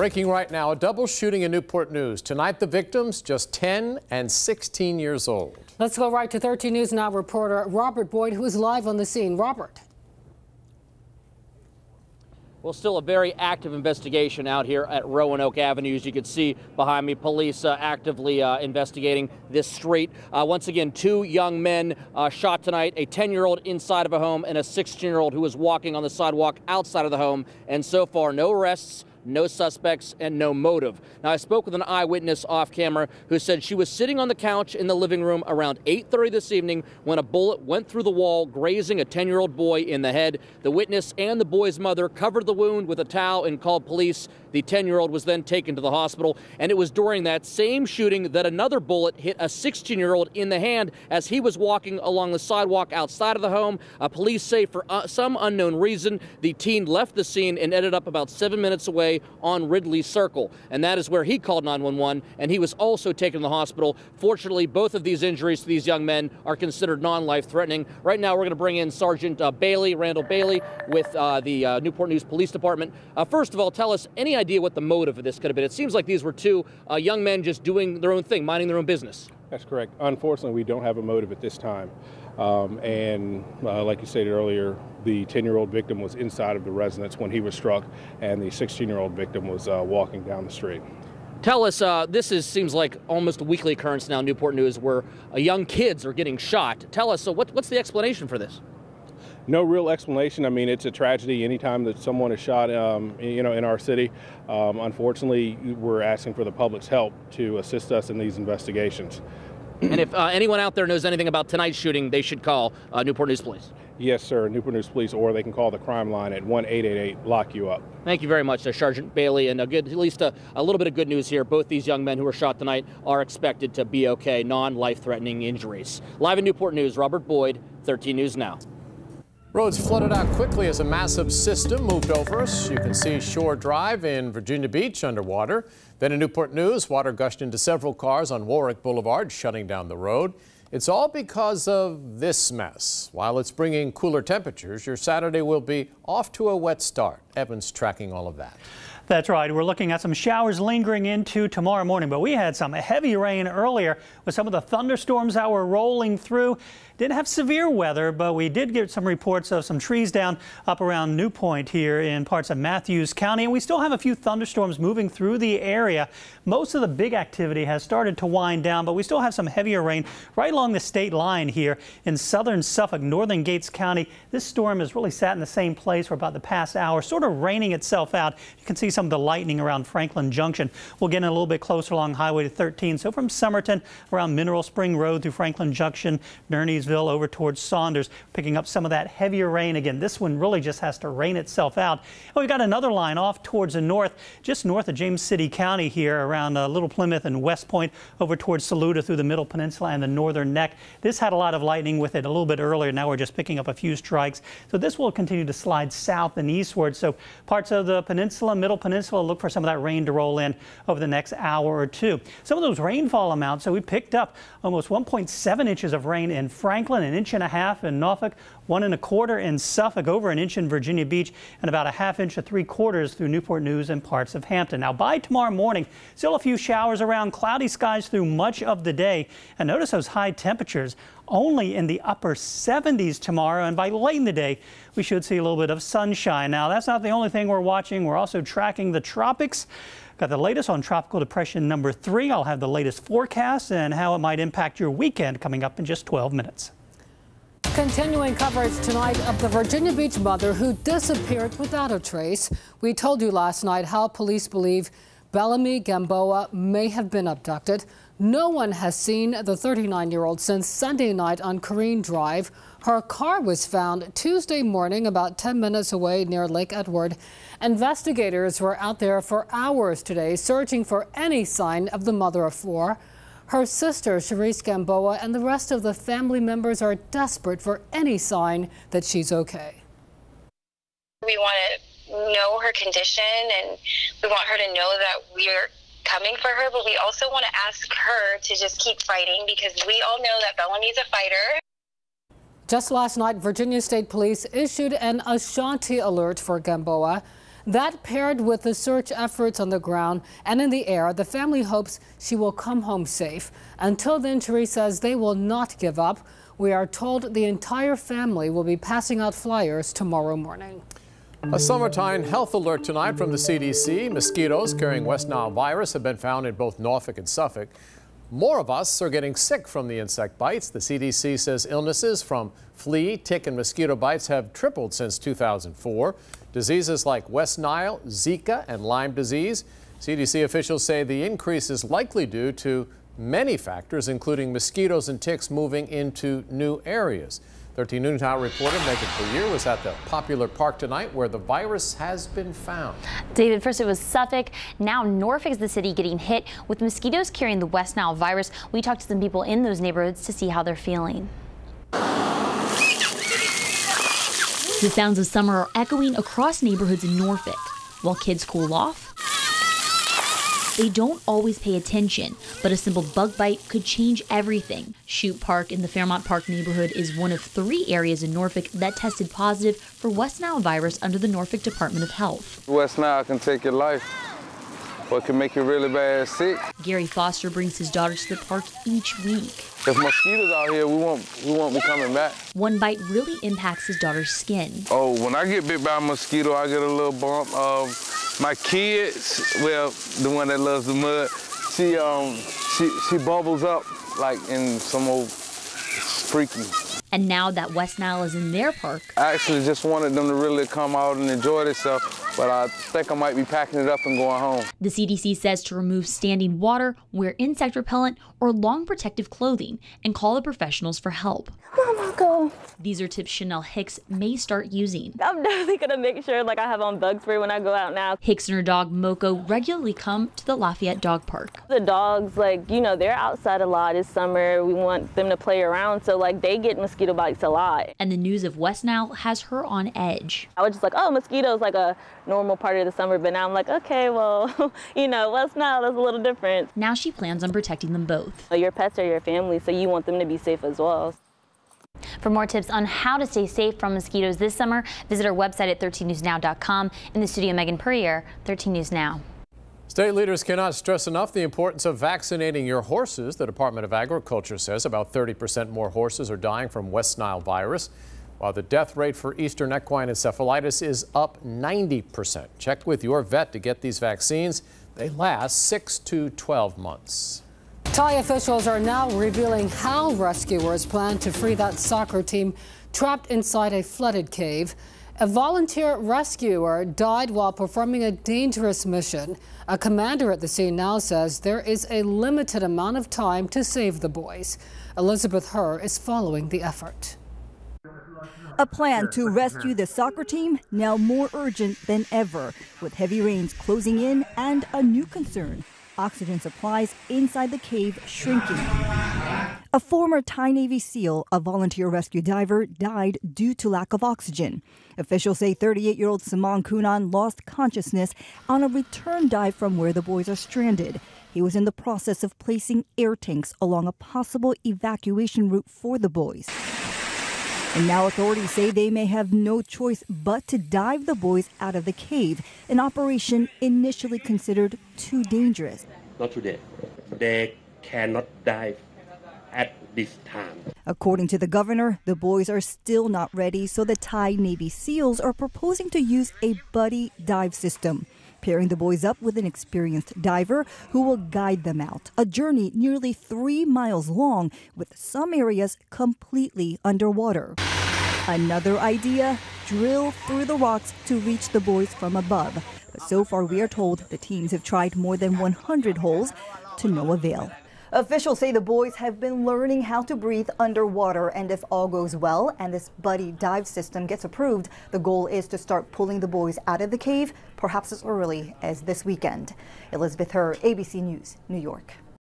Breaking right now, a double shooting in Newport News. Tonight, the victims just 10 and 16 years old. Let's go right to 13 News Now reporter Robert Boyd, who is live on the scene. Robert. Well, still a very active investigation out here at Roanoke Avenue. As you can see behind me, police actively investigating this street. Once again, two young men shot tonight, a 10-year-old inside of a home and a 16-year-old who was walking on the sidewalk outside of the home. And so far, no arrests, no suspects, and no motive. Now, I spoke with an eyewitness off camera who said she was sitting on the couch in the living room around 8:30 this evening when a bullet went through the wall, grazing a 10-year-old boy in the head. The witness and the boy's mother covered the wound with a towel and called police. The 10-year-old was then taken to the hospital, and it was during that same shooting that another bullet hit a 16-year-old in the hand as he was walking along the sidewalk outside of the home. Police say for some unknown reason, the teen left the scene and ended up about 7 minutes away on Ridley Circle, and that is where he called 911, and he was also taken to the hospital. Fortunately, both of these injuries to these young men are considered non-life-threatening. Right now, we're going to bring in Sergeant Randall Bailey, with the Newport News Police Department. First of all, tell us any idea what the motive of this could have been. It seems like these were two young men just doing their own thing, minding their own business. That's correct. Unfortunately, we don't have a motive at this time. Like you stated earlier, the 10-year-old victim was inside of the residence when he was struck, and the 16-year-old victim was walking down the street. Tell us, seems like almost a weekly occurrence now in Newport News where young kids are getting shot. Tell us, so what's the explanation for this? No real explanation. I mean, it's a tragedy anytime that someone is shot, in our city. Unfortunately, we're asking for the public's help to assist us in these investigations. And if anyone out there knows anything about tonight's shooting, they should call Newport News Police. Yes, sir, Newport News Police, or they can call the crime line at 1-888-LOCK-YOU-UP. Thank you very much, Sergeant Bailey. And at least a little bit of good news here. Both these young men who were shot tonight are expected to be okay, non-life-threatening injuries. Live in Newport News, Robert Boyd, 13 News Now. Roads flooded out quickly as a massive system moved over us. You can see Shore Drive in Virginia Beach underwater. Then in Newport News, water gushed into several cars on Warwick Boulevard, shutting down the road. It's all because of this mess. While it's bringing cooler temperatures, your Saturday will be off to a wet start. Evan's tracking all of that. That's right. We're looking at some showers lingering into tomorrow morning, but we had some heavy rain earlier with some of the thunderstorms that were rolling through. Didn't have severe weather, but we did get some reports of some trees down up around New Point here in parts of Matthews County, and we still have a few thunderstorms moving through the area. Most of the big activity has started to wind down, but we still have some heavier rain right along the state line here in southern Suffolk, northern Gates County. This storm has really sat in the same place for about the past hour, sort of raining itself out. You can see some of the lightning around Franklin Junction. We'll get in a little bit closer along Highway 13. So from Somerton around Mineral Spring Road through Franklin Junction, Nerniesville over towards Saunders, picking up some of that heavier rain again. This one really just has to rain itself out. Oh, we've got another line off towards the north, just north of James City County here around Little Plymouth and West Point over towards Saluda through the Middle Peninsula and the Northern Neck. This had a lot of lightning with it a little bit earlier. Now we're just picking up a few strikes. So this will continue to slide south and eastward. So parts of the peninsula, Middle Peninsula, look for some of that rain to roll in over the next hour or two. Some of those rainfall amounts, so we picked up almost 1.7 inches of rain in Franklin, an inch and a half in Norfolk, 1 1/4 in Suffolk, over an inch in Virginia Beach, and about a half inch to 3/4 through Newport News and parts of Hampton. Now by tomorrow morning, still a few showers around, cloudy skies through much of the day. And notice those high temperatures only in the upper 70s tomorrow, and by late in the day we should see a little bit of sunshine. Now that's not the only thing we're watching. We're also tracking the tropics. Got the latest on Tropical Depression number 3. I'll have the latest forecast and how it might impact your weekend coming up in just 12 minutes. Continuing coverage tonight of the Virginia Beach mother who disappeared without a trace. We told you last night how police believe Bellamy Gamboa may have been abducted. No one has seen the 39-year-old since Sunday night on Careen Drive. Her car was found Tuesday morning about 10 minutes away near Lake Edward. Investigators were out there for hours today searching for any sign of the mother of 4. Her sister, Cherise Gamboa, and the rest of the family members are desperate for any sign that she's okay. We want to know her condition, and we want her to know that we're coming for her, but we also want to ask her to just keep fighting, because we all know that Bellamy's a fighter. Just last night, Virginia State Police issued an Ashanti alert for Gamboa. That paired with the search efforts on the ground and in the air, the family hopes she will come home safe. Until then, Therese says they will not give up. We are told the entire family will be passing out flyers tomorrow morning. A summertime health alert tonight from the CDC. Mosquitoes carrying West Nile virus have been found in both Norfolk and Suffolk. More of us are getting sick from the insect bites. The CDC says illnesses from flea, tick, and mosquito bites have tripled since 2004. Diseases like West Nile, Zika, and Lyme disease. CDC officials say the increase is likely due to many factors, including mosquitoes and ticks moving into new areas. 13 News Now reporter Megan Poirier was at the popular park tonight where the virus has been found. David, first it was Suffolk. Now Norfolk is the city getting hit with mosquitoes carrying the West Nile virus. We talked to some people in those neighborhoods to see how they're feeling. The sounds of summer are echoing across neighborhoods in Norfolk. While kids cool off, they don't always pay attention, but a simple bug bite could change everything. Shute Park in the Fairmont Park neighborhood is one of 3 areas in Norfolk that tested positive for West Nile virus under the Norfolk Department of Health. West Nile can take your life, or it can make you really bad sick. Gary Foster brings his daughter to the park each week. If mosquitoes out here, we won't be coming back. One bite really impacts his daughter's skin. Oh, when I get bit by a mosquito, I get a little bump. My kids, well, the one that loves the mud, she bubbles up like in some old freaky. And now that West Nile is in their park, I actually just wanted them to really come out and enjoy themselves, but I think I might be packing it up and going home. The CDC says to remove standing water, wear insect repellent, or long protective clothing, and call the professionals for help. Mama, go. These are tips Chanel Hicks may start using. I'm definitely gonna make sure I have on bug spray when I go out now. Hicks and her dog Moko regularly come to the Lafayette Dog Park. The dogs, they're outside a lot this summer. We want them to play around, so they get mosquito bites a lot. And the news of West Nile has her on edge. I was just oh, mosquitoes a normal part of the summer, but now I'm okay, well, West Nile is a little different. Now she plans on protecting them both. Your pets are your family, so you want them to be safe as well. For more tips on how to stay safe from mosquitoes this summer, visit our website at 13newsnow.com. In the studio, Megan Poirier, 13 News Now. State leaders cannot stress enough the importance of vaccinating your horses. The Department of Agriculture says about 30% more horses are dying from West Nile virus, while the death rate for Eastern equine encephalitis is up 90%. Check with your vet to get these vaccines. They last 6 to 12 months. Thai officials are now revealing how rescuers plan to free that soccer team trapped inside a flooded cave. A volunteer rescuer died while performing a dangerous mission. A commander at the scene now says there is a limited amount of time to save the boys. Elizabeth Herr is following the effort. A plan to rescue the soccer team now more urgent than ever, with heavy rains closing in and a new concern: oxygen supplies inside the cave shrinking. A former Thai Navy SEAL, a volunteer rescue diver, died due to lack of oxygen. Officials say 38-year-old Samang Kunan lost consciousness on a return dive from where the boys are stranded. He was in the process of placing air tanks along a possible evacuation route for the boys. And now authorities say they may have no choice but to dive the boys out of the cave, an operation initially considered too dangerous. Not today. They cannot dive at this time. According to the governor, the boys are still not ready, so the Thai Navy SEALs are proposing to use a buddy dive system, pairing the boys up with an experienced diver who will guide them out. A journey nearly 3 miles long, with some areas completely underwater. Another idea: drill through the rocks to reach the boys from above. But so far, we are told the teams have tried more than 100 holes to no avail. Officials say the boys have been learning how to breathe underwater, and if all goes well and this buddy dive system gets approved, the goal is to start pulling the boys out of the cave, perhaps as early as this weekend. Elizabeth Herr, ABC News, New York.